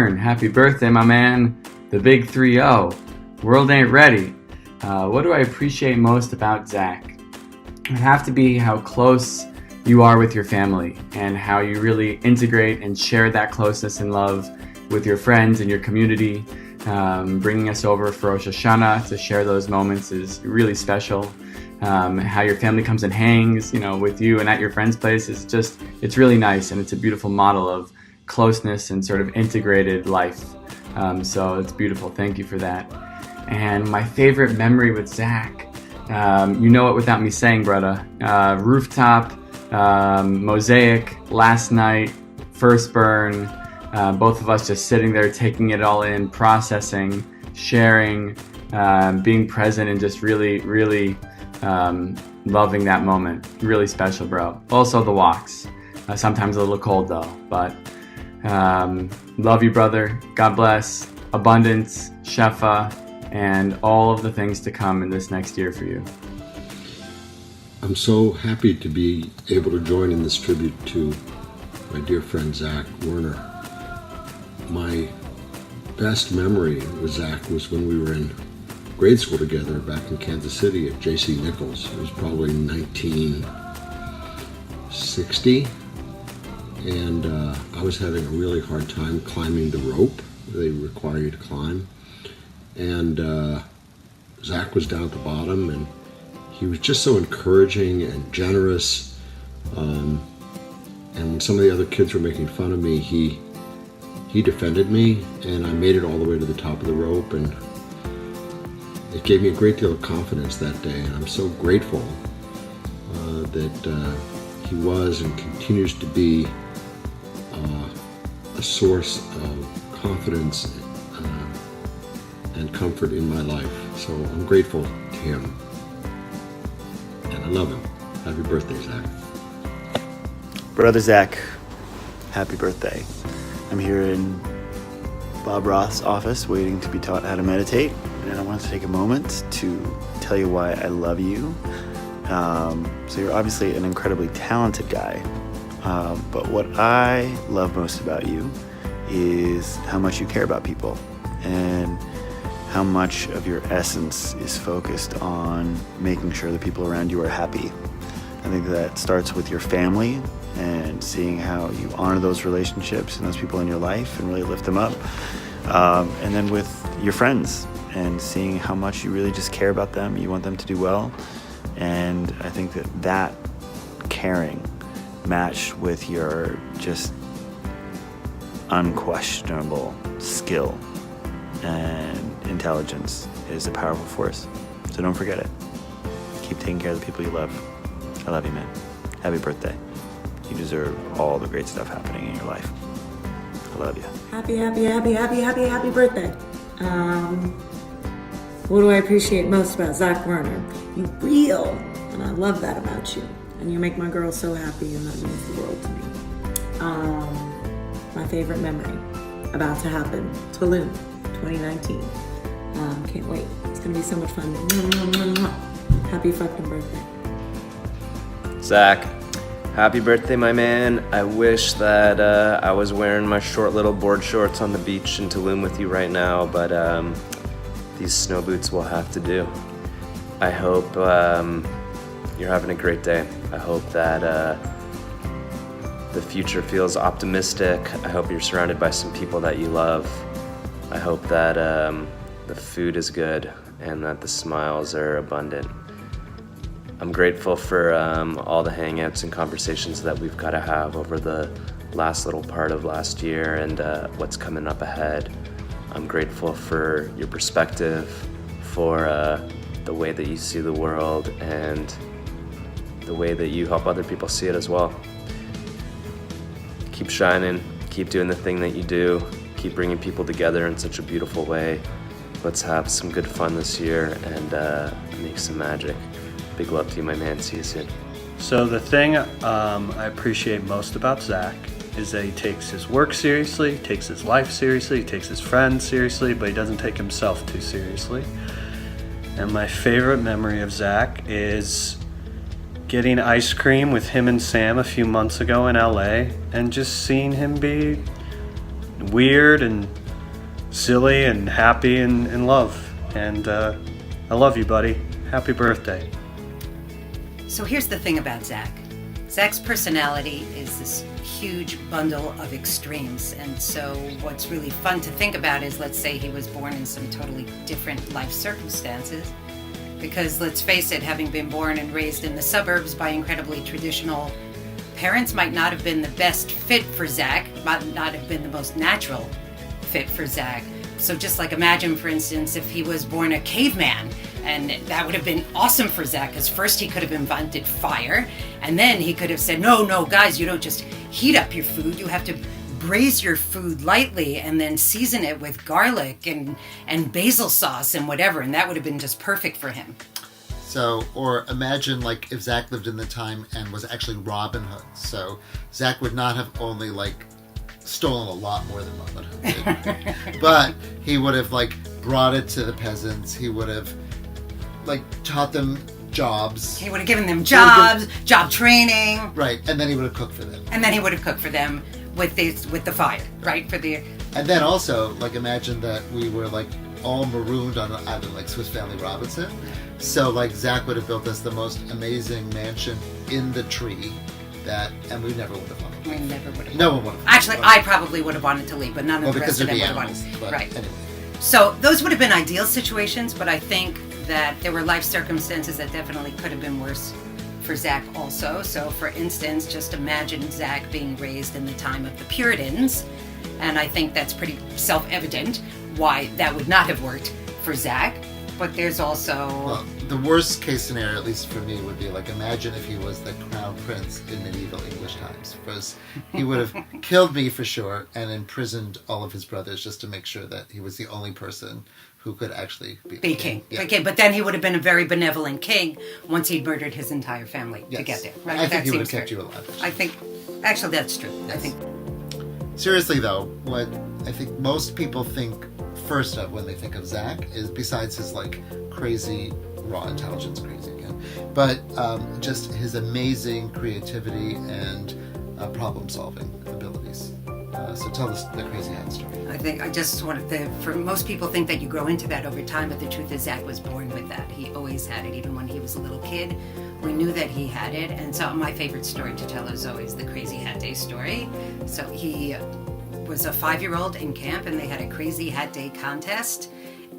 Vern, happy birthday, my man. The big 3-0. World ain't ready. What do I appreciate most about Zack? It would have to be how close you are with your family and how you really integrate and share that closeness and love with your friends and your community. Bringing us over for Rosh Hashanah to share those moments is really special. How your family comes and hangs, with you and at your friend's place it's really nice, and it's a beautiful model of closeness and sort of integrated life. So it's beautiful. Thank you for that. And my favorite memory with Zack, you know it without me saying, brother. Rooftop, mosaic, last night, first burn, both of us just sitting there taking it all in, processing, sharing, being present, and just really, really loving that moment. Really special, bro. Also the walks. Sometimes a little cold though, but love you, brother. God bless. Abundance, Shefa, and all of the things to come in this next year for you. I'm so happy to be able to join in this tribute to my dear friend Zack Werner. My best memory with Zack was when we were in grade school together back in Kansas City at J.C. Nichols. It was probably 1960, and I was having a really hard time climbing the rope they require you to climb. And Zack was down at the bottom, and he was just so encouraging and generous. And when some of the other kids were making fun of me, he defended me, and I made it all the way to the top of the rope, and it gave me a great deal of confidence that day. And I'm so grateful that he was and continues to be a source of confidence and comfort in my life. So I'm grateful to him, and I love him. Happy birthday, Zack. Brother Zack, happy birthday. I'm here in Bob Roth's office waiting to be taught how to meditate, and I wanted to take a moment to tell you why I love you. So you're obviously an incredibly talented guy, but what I love most about you is how much you care about people and how much of your essence is focused on making sure the people around you are happy. I think that starts with your family and seeing how you honor those relationships and those people in your life and really lift them up. And then with your friends and seeing how much you really just care about them. You want them to do well. And I think that caring matched with your just unquestionable skill and intelligence is a powerful force. So don't forget it. Keep taking care of the people you love. I love you, man. Happy birthday. You deserve all the great stuff happening in your life. I love you. Happy birthday. What do I appreciate most about Zack Werner? You real, and I love that about you. And you make my girl so happy, and that means the world to me. My favorite memory, about to happen, Tulum, 2019. Can't wait. It's gonna be so much fun. Happy fucking birthday. Zack, happy birthday, my man. I wish that I was wearing my short little board shorts on the beach in Tulum with you right now, but these snow boots will have to do. I hope you're having a great day. I hope that the future feels optimistic. I hope you're surrounded by some people that you love. I hope that the food is good and that the smiles are abundant. I'm grateful for all the hangouts and conversations that we've got to have over the last little part of last year and what's coming up ahead. I'm grateful for your perspective, for the way that you see the world and the way that you help other people see it as well. Keep shining, keep doing the thing that you do, keep bringing people together in such a beautiful way. Let's have some good fun this year and make some magic. Big love to you, my man. See you soon. So the thing I appreciate most about Zack is that he takes his work seriously, he takes his life seriously, he takes his friends seriously, but he doesn't take himself too seriously. And my favorite memory of Zack is getting ice cream with him and Sam a few months ago in LA and just seeing him be weird and silly and happy and in love. And I love you, buddy. Happy birthday. So here's the thing about Zack. Zack's personality is this huge bundle of extremes. And so what's really fun to think about is, let's say he was born in some totally different life circumstances. Because let's face it, having been born and raised in the suburbs by incredibly traditional parents might not have been the best fit for Zack, might not have been the most natural fit for Zack. So just like imagine, for instance, if he was born a caveman, and that would have been awesome for Zack, because first he could have invented fire, and then he could have said, no, guys, you don't just heat up your food, you have to braise your food lightly and then season it with garlic and basil sauce and whatever, and that would have been just perfect for him. So, or imagine like if Zack lived in the time and was actually Robin Hood. So Zack would not have only like stolen a lot more than Robin Hood did, but he would have like brought it to the peasants. He would have like taught them jobs. He would have given them jobs, job training. Right, and then he would have cooked for them. And then he would have cooked for them with the fire, right? And then also, like, imagine that we were like all marooned on an island like Swiss Family Robinson. So like Zack would have built us the most amazing mansion in the tree and we never would have wanted to leave. We never would have. No one would have. Actually, I probably would have wanted to leave, but none of the rest of them would have wanted. Right. Anyway. So those would have been ideal situations, but I think that there were life circumstances that definitely could have been worse for Zack also. So for instance, just imagine Zack being raised in the time of the Puritans, and I think that's pretty self-evident why that would not have worked for Zack. But there's also... Well, the worst case scenario, at least for me, would be like, imagine if he was the crown prince in medieval English times. Because he would have killed me for sure and imprisoned all of his brothers just to make sure that he was the only person who could actually be king. Yeah. Okay, but then he would have been a very benevolent king once he'd murdered his entire family to get there. Right? I think he would have kept you alive. I think, actually, that's true. Yes. I think. Seriously, though, what I think most people think first of when they think of Zack is, besides his like crazy raw intelligence, crazy again, but just his amazing creativity and problem-solving abilities. So tell us the crazy hat story. I think I just wanted to, for most people think that you grow into that over time, but the truth is Zack was born with that. He always had it, even when he was a little kid. We knew that he had it, and so my favorite story to tell is always the Crazy Hat Day story. So he was a 5-year-old in camp, and they had a Crazy Hat Day contest.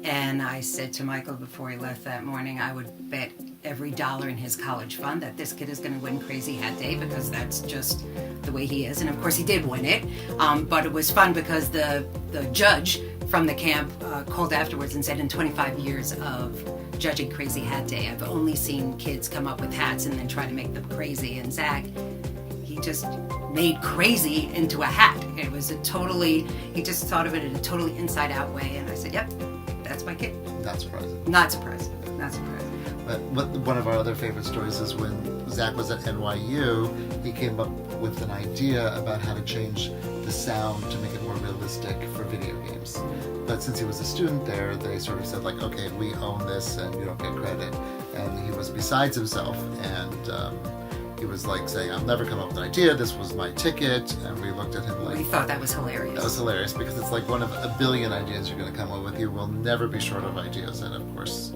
And I said to Michael before he left that morning, I would bet every dollar in his college fund that this kid is going to win Crazy Hat Day, because that's just the way he is. And of course he did win it, but it was fun because the judge from the camp called afterwards and said, in 25 years of judging Crazy Hat Day, I've only seen kids come up with hats and then try to make them crazy. And Zack, he just made crazy into a hat. It was he just thought of it in a totally inside out way. And I said, yep, that's my kid. Not surprising. Not surprising. Not surprising. But one of our other favorite stories is when Zack was at NYU, he came up with an idea about how to change the sound to make it more realistic for video games. But since he was a student there, they sort of said like, okay, we own this and you don't get credit. And he was besides himself, and he was like saying, I'll never come up with an idea, this was my ticket. And we looked at him like... We thought that was hilarious. That was hilarious, because it's like one of a billion ideas you're going to come up with. You will never be short of ideas, and of course,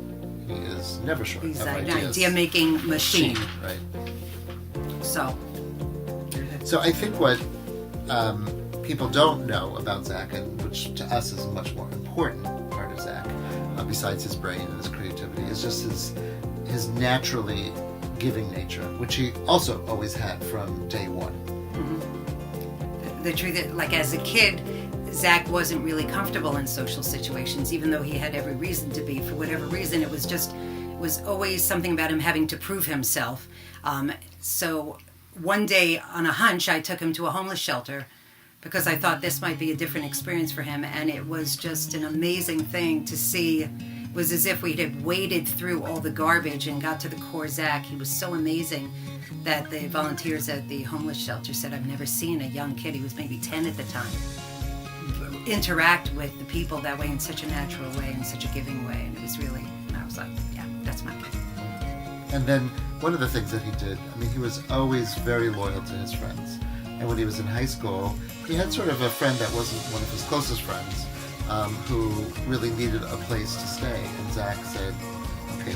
he is never short He's of an ideas. idea-making machine. Right. So I think what people don't know about Zack, and which to us is a much more important part of Zack, besides his brain and his creativity, is just his naturally giving nature, which he also always had from day one. Mm-hmm. The truth is, like as a kid, Zack wasn't really comfortable in social situations, even though he had every reason to be. For whatever reason, it was always something about him having to prove himself. So one day on a hunch, I took him to a homeless shelter because I thought this might be a different experience for him. And it was just an amazing thing to see. It was as if we had waded through all the garbage and got to the core Zack. He was so amazing that the volunteers at the homeless shelter said, I've never seen a young kid, he was maybe 10 at the time, interact with the people that way in such a natural way, in such a giving way. And it was really, I was like, yeah, that's my kid. And then one of the things that he did, I mean, he was always very loyal to his friends. And when he was in high school, he had sort of a friend that wasn't one of his closest friends, who really needed a place to stay. And Zack said, okay,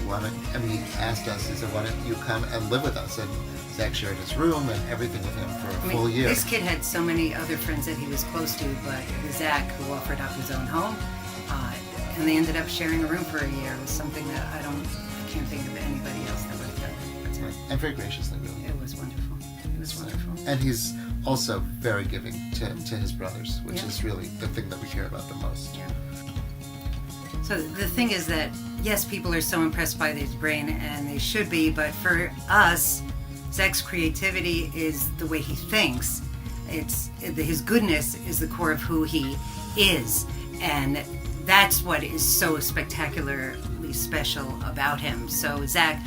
he asked us, he said, why don't you come and live with us? And Zack shared his room and everything with him for a full year. This kid had so many other friends that he was close to, but it was Zack who offered up his own home, and they ended up sharing a room for a year. It was something that I can't think of anybody else that would have done it. That's right. And very graciously, really. It was wonderful. It was wonderful. And he's also very giving to his brothers, which is really the thing that we care about the most. Yeah. So the thing is that, yes, people are so impressed by his brain, and they should be, but for us, Zack's creativity is the way he thinks. His goodness is the core of who he is, and that's what is so spectacularly special about him. So Zack,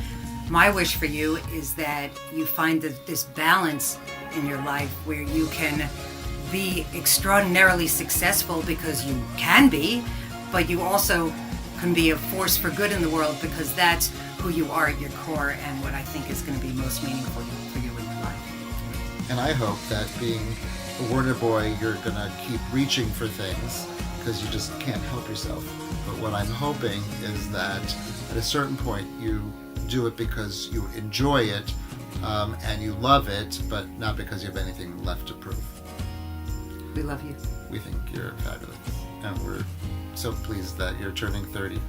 my wish for you is that you find this balance in your life where you can be extraordinarily successful because you can be, but you also can be a force for good in the world because that's who you are at your core and what I think is going to be most meaningful for you in your life. And I hope that being a Werner boy, you're going to keep reaching for things because you just can't help yourself. But what I'm hoping is that at a certain point you do it because you enjoy it and you love it, but not because you have anything left to prove. We love you. We think you're fabulous, and we're so pleased that you're turning 30.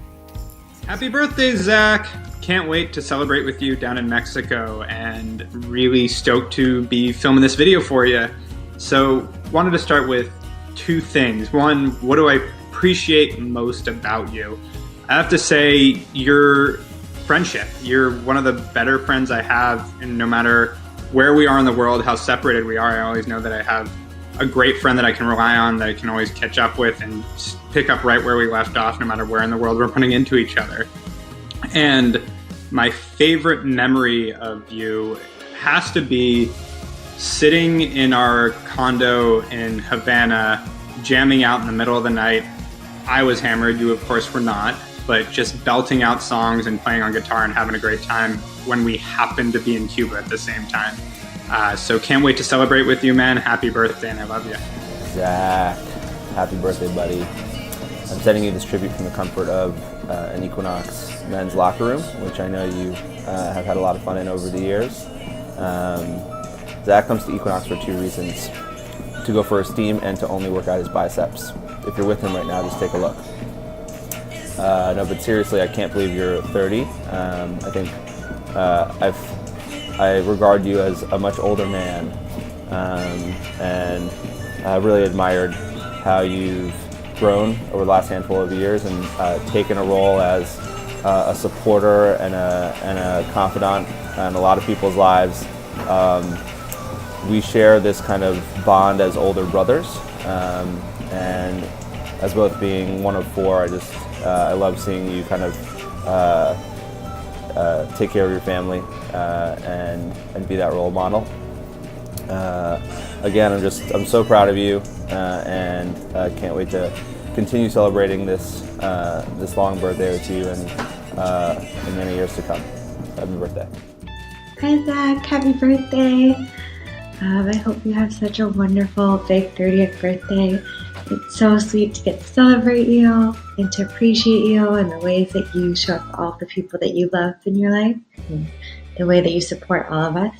Happy birthday, Zack! Can't wait to celebrate with you down in Mexico, and really stoked to be filming this video for you. So, wanted to start with two things. One, what do I appreciate most about you? I have to say, your friendship. You're one of the better friends I have, and no matter where we are in the world, how separated we are, I always know that I have a great friend that I can rely on, that I can always catch up with and pick up right where we left off, no matter where in the world we're running into each other. And my favorite memory of you has to be sitting in our condo in Havana, jamming out in the middle of the night. I was hammered, you of course were not, but just belting out songs and playing on guitar and having a great time when we happened to be in Cuba at the same time. So can't wait to celebrate with you, man. Happy birthday, and I love you. Zach, happy birthday, buddy. I'm sending you this tribute from the comfort of an Equinox men's locker room, which I know you have had a lot of fun in over the years. Zach comes to Equinox for two reasons: to go for esteem and to only work out his biceps. If you're with him right now, just take a look. No, but seriously, I can't believe you're 30. I think I regard you as a much older man, and I really admired how you've grown over the last handful of years and taken a role as a supporter and a confidant in a lot of people's lives. We share this kind of bond as older brothers, and as both being one of four, I love seeing you kind of take care of your family and be that role model. Again, I'm so proud of you, and can't wait to continue celebrating this long birthday with you and in many years to come. Happy birthday. Hi Zach, happy birthday. I hope you have such a wonderful big 30th birthday. It's so sweet to get to celebrate you and to appreciate you and the ways that you show up for all the people that you love in your life and the way that you support all of us.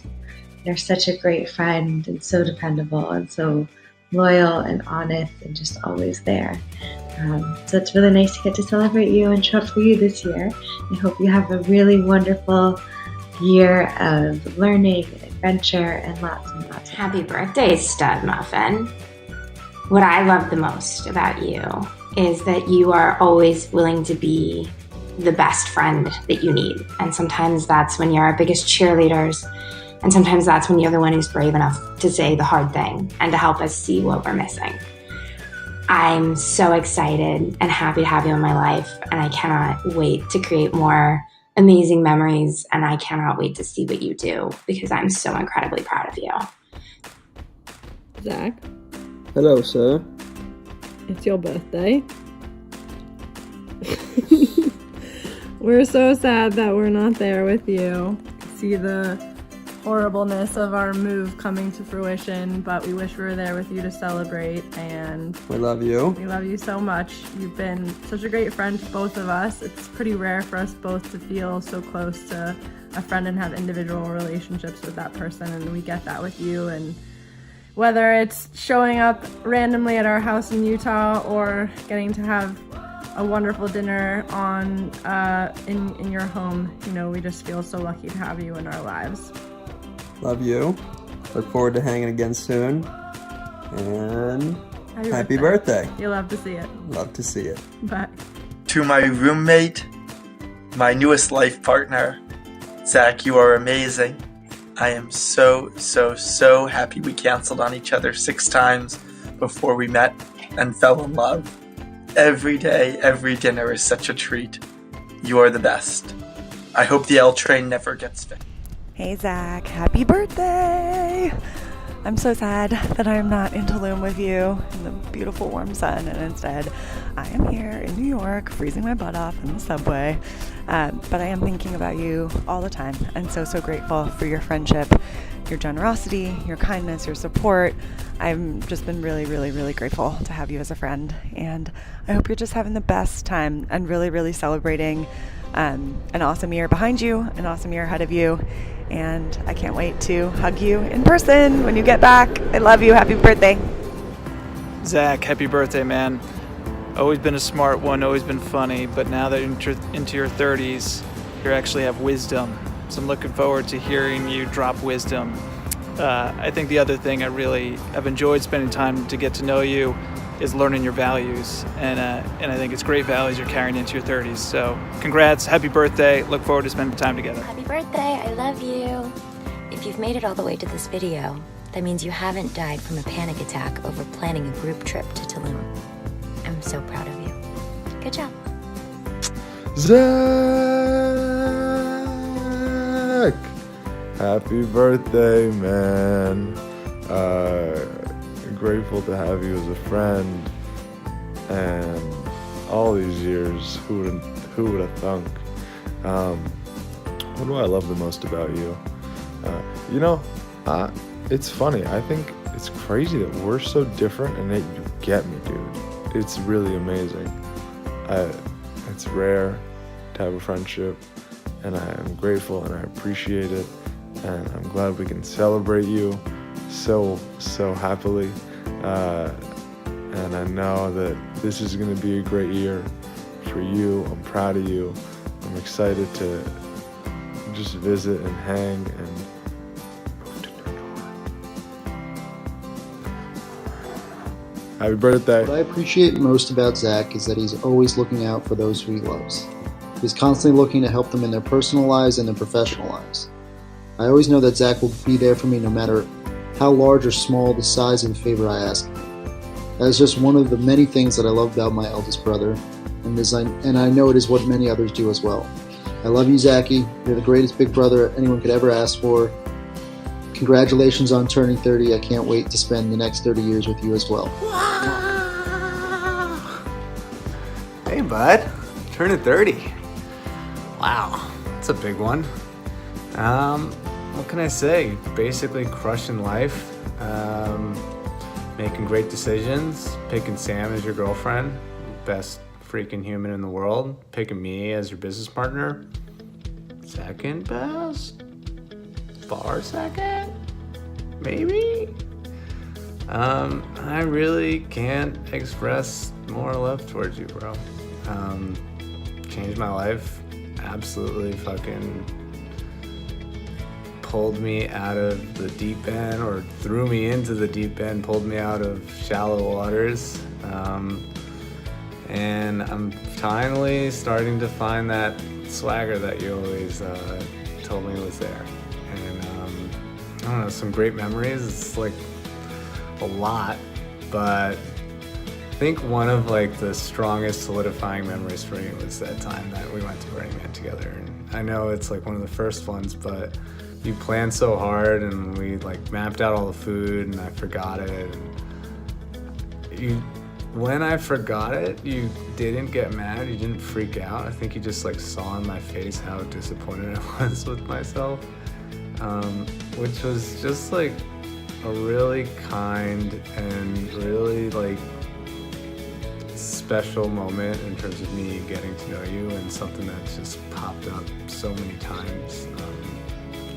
You're such a great friend and so dependable and so loyal and honest and just always there. So it's really nice to get to celebrate you and show up for you this year. I hope you have a really wonderful year of learning and adventure and lots and lots. Happy birthday, Stud Muffin. What I love the most about you is that you are always willing to be the best friend that you need. And sometimes that's when you're our biggest cheerleaders. And sometimes that's when you're the one who's brave enough to say the hard thing and to help us see what we're missing. I'm so excited and happy to have you in my life. And I cannot wait to create more amazing memories. And I cannot wait to see what you do because I'm so incredibly proud of you. Zach? Hello, sir. It's your birthday. We're so sad that we're not there with you. See the horribleness of our move coming to fruition, but we wish we were there with you to celebrate, and We love you. we love you so much. You've been such a great friend to both of us. It's pretty rare for us both to feel so close to a friend and have individual relationships with that person, and we get that with you. And whether it's showing up randomly at our house in Utah or getting to have a wonderful dinner on in your home, you know, we just feel so lucky to have you in our lives. Love you. Look forward to hanging again soon. And happy birthday. You'll love to see it. Love to see it. Bye. To my roommate, my newest life partner, Zach, you are amazing. I am so happy we canceled on each other 6 times before we met and fell in love. Every day, every dinner is such a treat. You are the best. I hope the L train never gets fixed. Hey Zach, happy birthday! I'm so sad that I'm not in Tulum with you in the beautiful warm sun, and instead I am here in New York freezing my butt off in the subway. But I am thinking about you all the time, and so grateful for your friendship, your generosity, your kindness, your support. I've just been really grateful to have you as a friend, and I hope you're just having the best time and really celebrating an awesome year behind you, an awesome year ahead of you, and I can't wait to hug you in person when you get back. I love you. Happy birthday. Zach, happy birthday, man. Always been a smart one, always been funny, but now that you're into your 30s, you actually have wisdom. So I'm looking forward to hearing you drop wisdom. I think the other thing I really have enjoyed spending time to get to know you is learning your values, and I think it's great values you're carrying into your 30s. So congrats, happy birthday, look forward to spending time together. Happy birthday, I love you. If you've made it all the way to this video, that means you haven't died from a panic attack over planning a group trip to Tulum. I'm so proud of you. Good job. Zack! Happy birthday, man. Grateful to have you as a friend, and all these years, who would have thunk? What do I love the most about you? It's funny. I think it's crazy that we're so different and that you get me, dude. It's really amazing. It's rare to have a friendship, and I am grateful and I appreciate it, and I'm glad we can celebrate you so happily. And I know that this is going to be a great year for you. I'm proud of you. I'm excited to just visit and hang and move to New York. Happy birthday. What I appreciate most about Zach is that he's always looking out for those who he loves. He's constantly looking to help them in their personal lives and their professional lives. I always know that Zach will be there for me no matter how large or small the size of the favor I ask him. That is just one of the many things that I love about my eldest brother, and I know it is what many others do as well. I love you, Zachy. You're the greatest big brother anyone could ever ask for. Congratulations on turning 30. I can't wait to spend the next 30 years with you as well. Hey, bud. Turning 30. Wow, that's a big one. What can I say? Basically crushing life, making great decisions, picking Sam as your girlfriend, best freaking human in the world, picking me as your business partner, second best, far second, maybe. I really can't express more love towards you, bro. Changed my life, absolutely fucking pulled me out of the deep end, or threw me into the deep end, pulled me out of shallow waters. And I'm finally starting to find that swagger that you always told me was there. And I don't know, some great memories. It's like a lot, but I think one of like the strongest solidifying memories for me was that time that we went to Burning Man together. And I know it's like one of the first ones, but you planned so hard, and we like mapped out all the food, and I forgot it. And when I forgot it, you didn't get mad, you didn't freak out. I think you just like saw in my face how disappointed I was with myself. which was just like a really kind and really like special moment in terms of me getting to know you, and something that's just popped up so many times.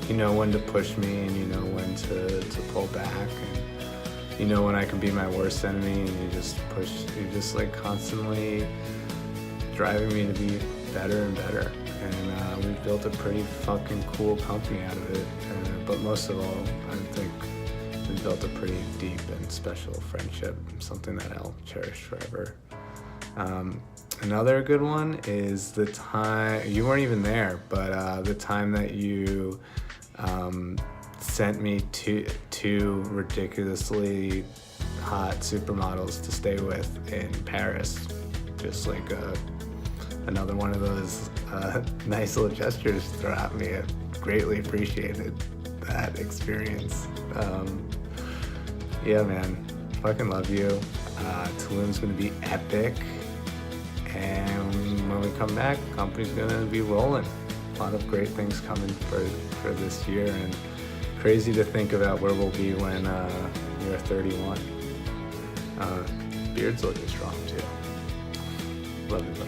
You know when to push me, and you know when to pull back, and you know when I can be my worst enemy, and you're just like constantly driving me to be better and better. And we've built a pretty fucking cool company out of it. But most of all, I think we've built a pretty deep and special friendship, something that I'll cherish forever. Another good one is the time, you weren't even there, but the time that you sent me two ridiculously hot supermodels to stay with in Paris. Just like another one of those nice little gestures to throw at me. I greatly appreciated that experience. Yeah, man, fucking love you. Tulum's gonna be epic, and when we come back, the company's gonna be rolling. A lot of great things coming for this year, and crazy to think about where we'll be when you're 31. Beard's looking strong too. Love you, bro.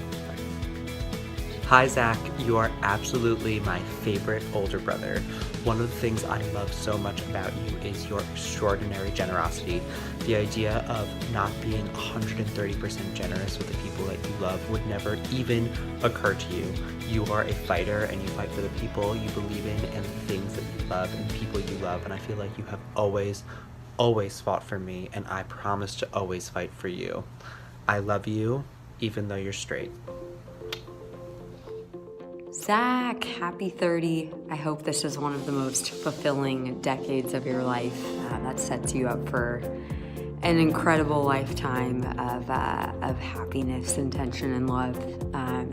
Hi, Zach. You are absolutely my favorite older brother. One of the things I love so much about you is your extraordinary generosity. The idea of not being 130% generous with the people that you love would never even occur to you. You are a fighter, and you fight for the people you believe in and the things that you love and the people you love. And I feel like you have always fought for me, and I promise to always fight for you. I love you, even though you're straight. Zach, happy 30. I hope this is one of the most fulfilling decades of your life. That sets you up for an incredible lifetime of happiness and tension and love.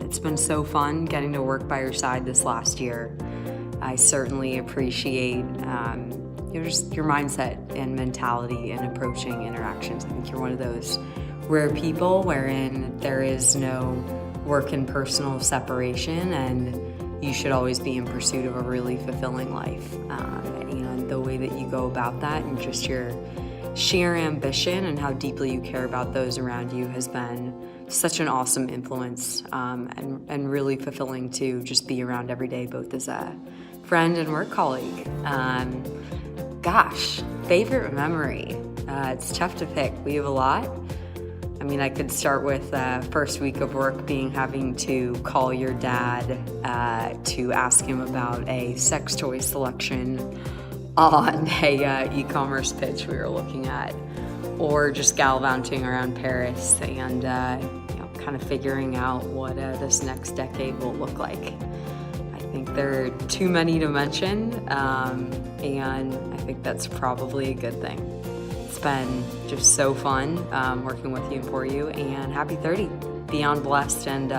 It's been so fun getting to work by your side this last year. I certainly appreciate your mindset and mentality in approaching interactions. I think you're one of those rare people wherein there is no work and personal separation, and you should always be in pursuit of a really fulfilling life. And the way that you go about that, and just your sheer ambition and how deeply you care about those around you, has been such an awesome influence, and really fulfilling to just be around every day, both as a friend and work colleague. Gosh, favorite memory. It's tough to pick. We have a lot. I mean, I could start with first week of work having to call your dad to ask him about a sex toy selection on a e-commerce pitch we were looking at, or just gallivanting around Paris and kind of figuring out what this next decade will look like. I think there are too many to mention, and I think that's probably a good thing. It's been just so fun working with you and for you, and happy 30. Beyond blessed and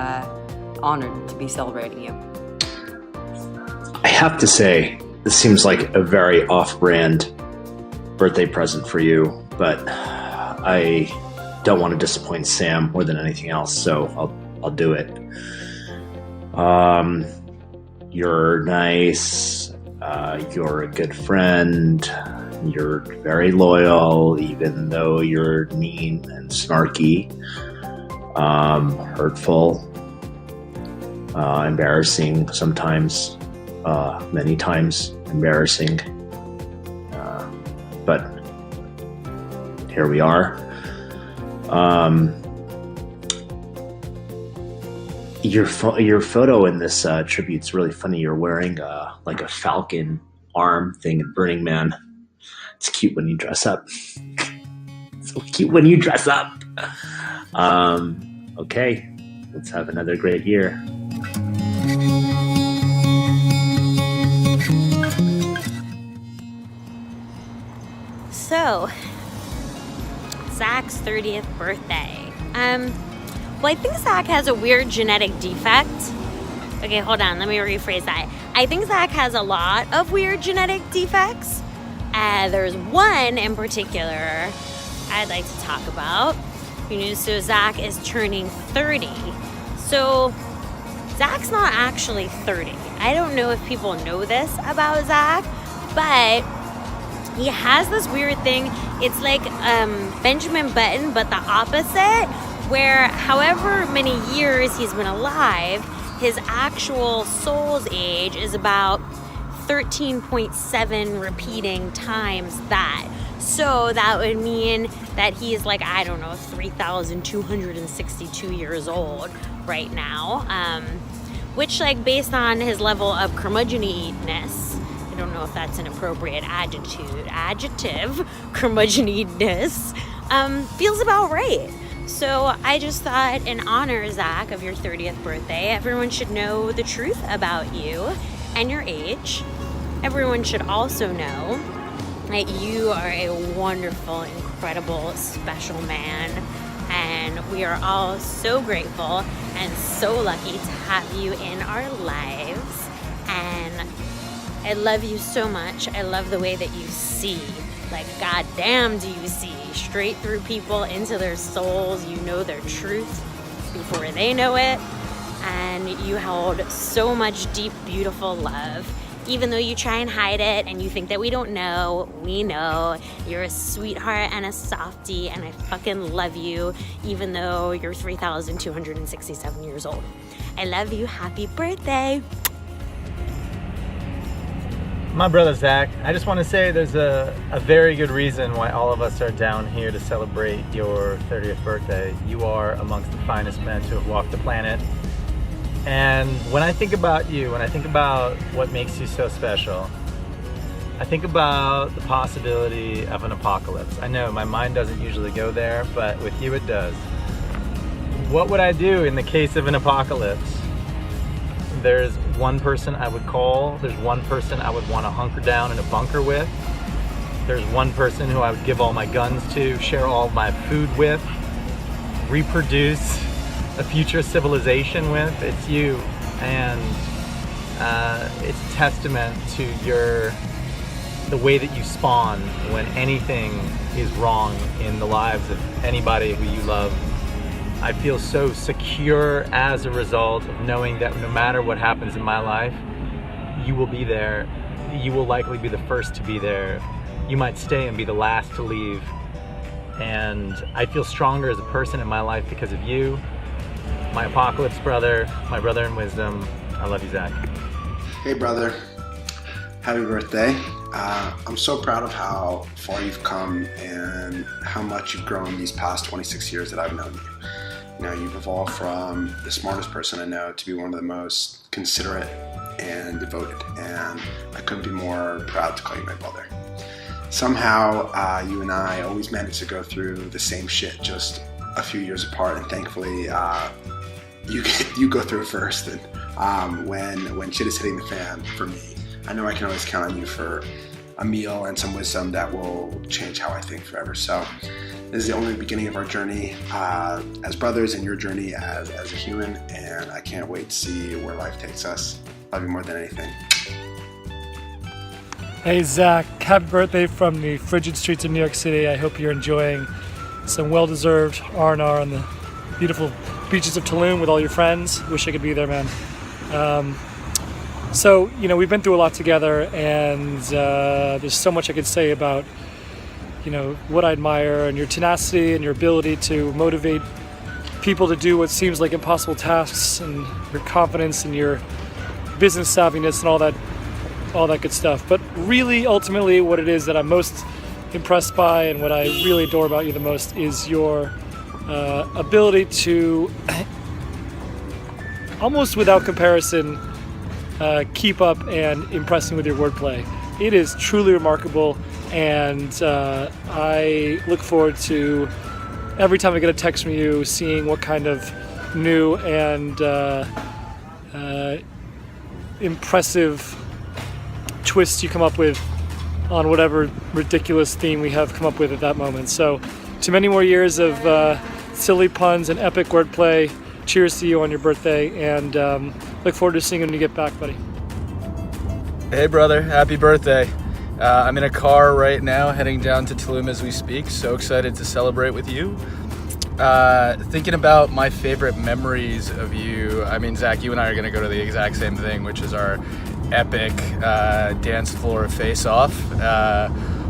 honored to be celebrating you. I have to say, this seems like a very off-brand birthday present for you, but I don't want to disappoint Sam more than anything else, so I'll do it. You're nice, you're a good friend, you're very loyal, even though you're mean and snarky, hurtful, embarrassing sometimes, many times embarrassing. But here we are. Your photo in this tribute's really funny. You're wearing like a falcon arm thing at Burning Man. It's cute when you dress up. So cute when you dress up. Okay, let's have another great year. So, Zach's 30th birthday. Well, I think Zach has a weird genetic defect. Okay, hold on, let me rephrase that. I think Zach has a lot of weird genetic defects. There's one in particular I'd like to talk about. So Zach is turning 30. So Zach's not actually 30. I don't know if people know this about Zach, But he has this weird thing. It's like Benjamin Button, but the opposite, where however many years he's been alive, his actual soul's age is about 13.7 repeating times that. So that would mean that he's like, I don't know, 3,262 years old right now, which, like, based on his level of curmudgeon-ness, I don't know if that's an appropriate adjective, curmudgeon-ness, feels about right. So I just thought, in honor, Zach, of your 30th birthday, everyone should know the truth about you and your age. Everyone should also know that you are a wonderful, incredible, special man, and we are all so grateful and so lucky to have you in our lives. And I love you so much. I love the way that you see. Like, goddamn, do you see straight through people into their souls. You know their truth before they know it, and you hold so much deep, beautiful love. Even though you try and hide it and you think that we don't know, we know. You're a sweetheart and a softie, and I fucking love you, even though you're 3,267 years old. I love you. Happy birthday. My brother Zach, I just want to say there's a very good reason why all of us are down here to celebrate your 30th birthday. You are amongst the finest men to have walked the planet. And when I think about you, when I think about what makes you so special, I think about the possibility of an apocalypse. I know my mind doesn't usually go there, but with you it does. What would I do in the case of an apocalypse? There's one person I would call. There's one person I would want to hunker down in a bunker with. There's one person who I would give all my guns to, share all my food with, reproduce a future civilization with. It's you, and it's a testament to the way that you spawn when anything is wrong in the lives of anybody who you love. I feel so secure as a result of knowing that no matter what happens in my life, you will be there. You will likely be the first to be there. You might stay and be the last to leave. And I feel stronger as a person in my life because of you, my apocalypse brother, my brother in wisdom. I love you, Zach. Hey, brother. Happy birthday. I'm so proud of how far you've come and how much you've grown these past 26 years that I've known you. You know, you've evolved from the smartest person I know to be one of the most considerate and devoted, and I couldn't be more proud to call you my brother. Somehow, you and I always managed to go through the same shit, just a few years apart, and thankfully, you go through it first. And when shit is hitting the fan for me, I know I can always count on you for a meal and some wisdom that will change how I think forever. So this is the only beginning of our journey as brothers and your journey as a human, and I can't wait to see where life takes us. Love you more than anything. Hey Zach, happy birthday from the frigid streets of New York City. I hope you're enjoying some well-deserved R&R on the beautiful beaches of Tulum with all your friends. Wish I could be there, man. So, you know, we've been through a lot together, and there's so much I could say about, you know, what I admire and your tenacity and your ability to motivate people to do what seems like impossible tasks, and your confidence and your business savviness and all that good stuff. But really, ultimately, what it is that I'm most impressed by and what I really adore about you the most is your ability to, almost without comparison, keep up and impress me with your wordplay. It is truly remarkable, and I look forward to every time I get a text from you, seeing what kind of new and impressive twist you come up with on whatever ridiculous theme we have come up with at that moment. So, to many more years of silly puns and epic wordplay. Cheers to you on your birthday, and look forward to seeing you when you get back, buddy. Hey brother, happy birthday. I'm in a car right now heading down to Tulum as we speak. So excited to celebrate with you. Thinking about my favorite memories of you. I mean, Zach, you and I are going to go to the exact same thing, which is our epic dance floor face-off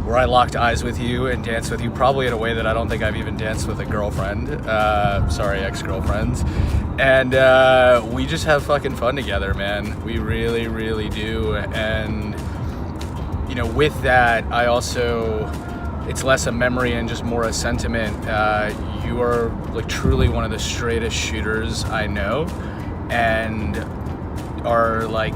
where I locked eyes with you and danced with you probably in a way that I don't think I've even danced with a girlfriend. Sorry, ex-girlfriends. And we just have fucking fun together, man. We really, really do. And, you know, with that, I also, it's less a memory and just more a sentiment. You are like truly one of the straightest shooters I know, and are like,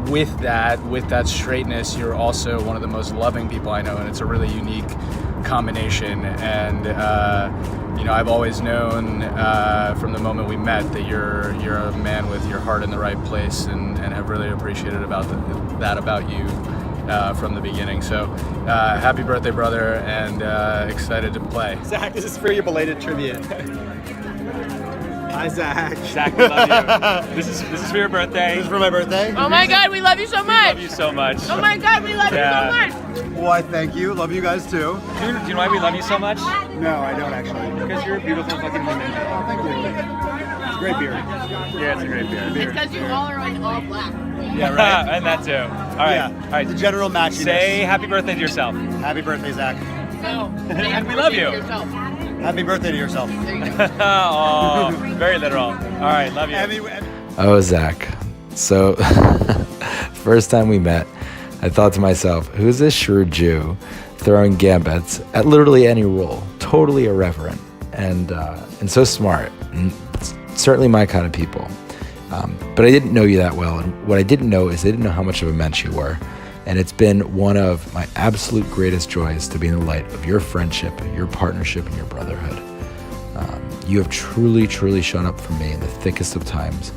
with that straightness, you're also one of the most loving people I know, and it's a really unique combination. And you know, I've always known from the moment we met that you're a man with your heart in the right place, and have really appreciated that about you from the beginning. So happy birthday, brother, and excited to play. Zach, this is for your belated trivia. Hi, Zach. Zach, we love you. This is for your birthday. This is for my birthday? Oh my God, we love you so much. We love you so much. Oh my God, we love you so much. Why, thank you. Love you guys too. Do you know why we love you so much? No, I don't actually. Because you're a beautiful fucking woman. Oh, thank you. It's a great beer. Yeah, it's a great beer. It's because you all are in all black. Yeah, right. And that too. All right. Yeah, all right. The general matchiness. Say happy birthday to yourself. Happy birthday, Zach. No. And we love you. Happy birthday to yourself. Oh, very literal. All right, love you. Oh, Zach. So, first time we met, I thought to myself, who's this shrewd Jew throwing gambits at literally any role? Totally irreverent and so smart. And certainly my kind of people. But I didn't know you that well. And what I didn't know is I didn't know how much of a mensch you were. And it's been one of my absolute greatest joys to be in the light of your friendship, your partnership, and your brotherhood. You have truly, truly shown up for me in the thickest of times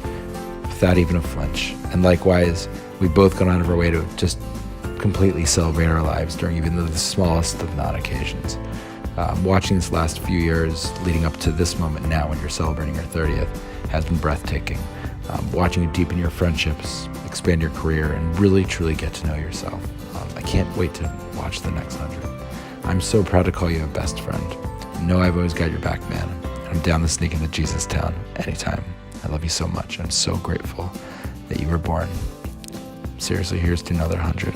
without even a flinch. And likewise, we've both gone out of our way to just completely celebrate our lives during even the smallest of non-occasions. Watching this last few years leading up to this moment now when you're celebrating your 30th has been breathtaking. Watching you deepen your friendships, expand your career, and really truly get to know yourself. I can't wait to watch the next 100. I'm so proud to call you a best friend. Know I've always got your back, man. And I'm down to sneak into Jesus Town anytime. I love you so much. I'm so grateful that you were born. Seriously, here's to another 100.